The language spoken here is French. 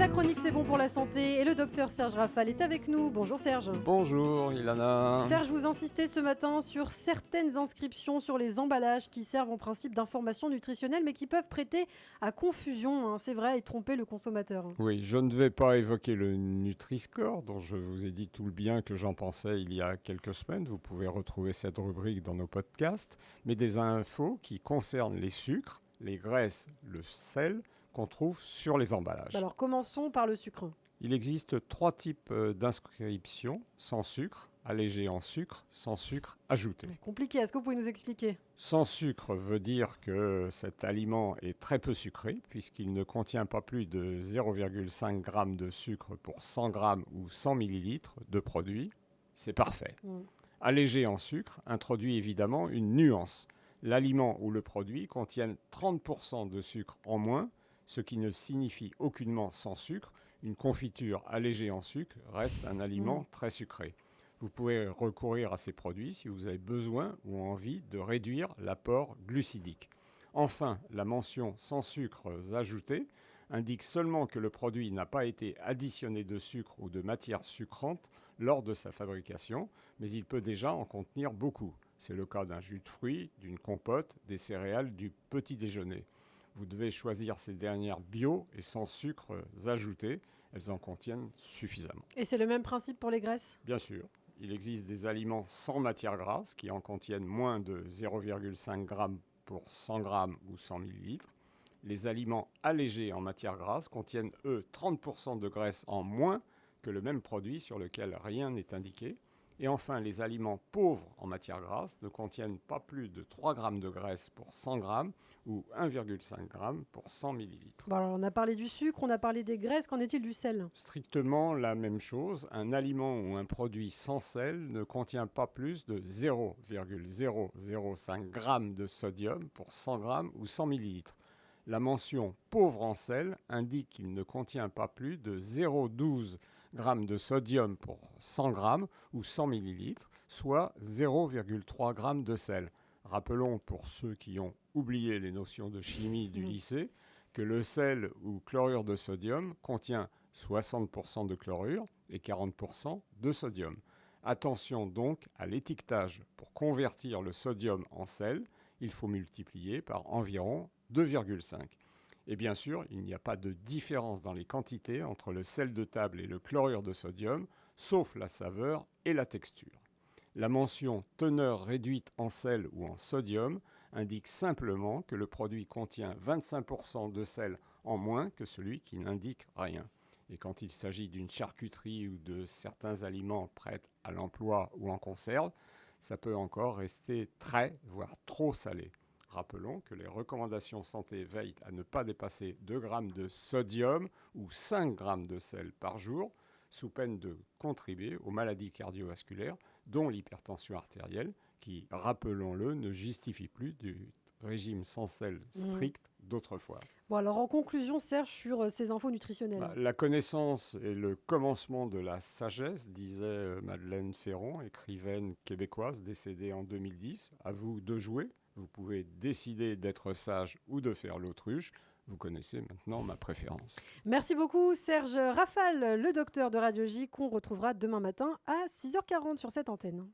la chronique C'est bon pour la santé et le docteur Serge Rafal est avec nous. Bonjour Serge. Bonjour Ilana. Serge, vous insistez ce matin sur certaines inscriptions sur les emballages qui servent en principe d'information nutritionnelle mais qui peuvent prêter à confusion, c'est vrai, et tromper le consommateur. Oui, je ne vais pas évoquer le Nutri-Score dont je vous ai dit tout le bien que j'en pensais il y a quelques semaines. Vous pouvez retrouver cette rubrique dans nos podcasts, mais des infos qui concernent les sucres, les graisses, le sel qu'on trouve sur les emballages. Alors commençons par le sucre. Il existe 3 types d'inscriptions: sans sucre, allégé en sucre, sans sucre ajouté. Compliqué, est-ce que vous pouvez nous expliquer ? Sans sucre veut dire que cet aliment est très peu sucré puisqu'il ne contient pas plus de 0,5 g de sucre pour 100 g ou 100 ml de produit. C'est parfait. Allégé en sucre introduit évidemment une nuance. L'aliment ou le produit contiennent 30% de sucre en moins, ce qui ne signifie aucunement sans sucre. Une confiture allégée en sucre reste un aliment très sucré. Vous pouvez recourir à ces produits si vous avez besoin ou envie de réduire l'apport glucidique. Enfin, la mention sans sucres ajoutés indique seulement que le produit n'a pas été additionné de sucre ou de matière sucrante lors de sa fabrication, mais il peut déjà en contenir beaucoup. C'est le cas d'un jus de fruits, d'une compote, des céréales, du petit déjeuner. Vous devez choisir ces dernières bio et sans sucres ajoutés. Elles en contiennent suffisamment. Et c'est le même principe pour les graisses ? Bien sûr. Il existe des aliments sans matière grasse qui en contiennent moins de 0,5 g pour 100 g ou 100 ml. Les aliments allégés en matière grasse contiennent, eux, 30% de graisse en moins que le même produit sur lequel rien n'est indiqué. Et enfin, les aliments pauvres en matière grasse ne contiennent pas plus de 3 g de graisse pour 100 g ou 1,5 g pour 100 ml. Bon, alors on a parlé du sucre, on a parlé des graisses, qu'en est-il du sel ? Strictement la même chose. Un aliment ou un produit sans sel ne contient pas plus de 0,005 g de sodium pour 100 g ou 100 ml. La mention « pauvre en sel » indique qu'il ne contient pas plus de 0,12 g de sodium pour 100 g ou 100 ml, soit 0,3 g de sel. Rappelons pour ceux qui ont oublié les notions de chimie du lycée que le sel ou chlorure de sodium contient 60% de chlorure et 40% de sodium. Attention donc à l'étiquetage. Pour convertir le sodium en sel, il faut multiplier par environ 2,5. Et bien sûr, il n'y a pas de différence dans les quantités entre le sel de table et le chlorure de sodium, sauf la saveur et la texture. La mention « teneur réduite en sel ou en sodium » indique simplement que le produit contient 25% de sel en moins que celui qui n'indique rien. Et quand il s'agit d'une charcuterie ou de certains aliments prêts à l'emploi ou en conserve, ça peut encore rester très, voire trop salé. Rappelons que les recommandations santé veillent à ne pas dépasser 2 g de sodium ou 5 g de sel par jour, sous peine de contribuer aux maladies cardiovasculaires, dont l'hypertension artérielle, qui, rappelons-le, ne justifie plus du régime sans sel strict d'autrefois. Bon, alors en conclusion, Serge, sur ces infos nutritionnelles. La connaissance est le commencement de la sagesse, disait Madeleine Ferron, écrivaine québécoise décédée en 2010. À vous de jouer. Vous pouvez décider d'être sage ou de faire l'autruche. Vous connaissez maintenant ma préférence. Merci beaucoup Serge Rafal, le docteur de Radio J qu'on retrouvera demain matin à 6h40 sur cette antenne.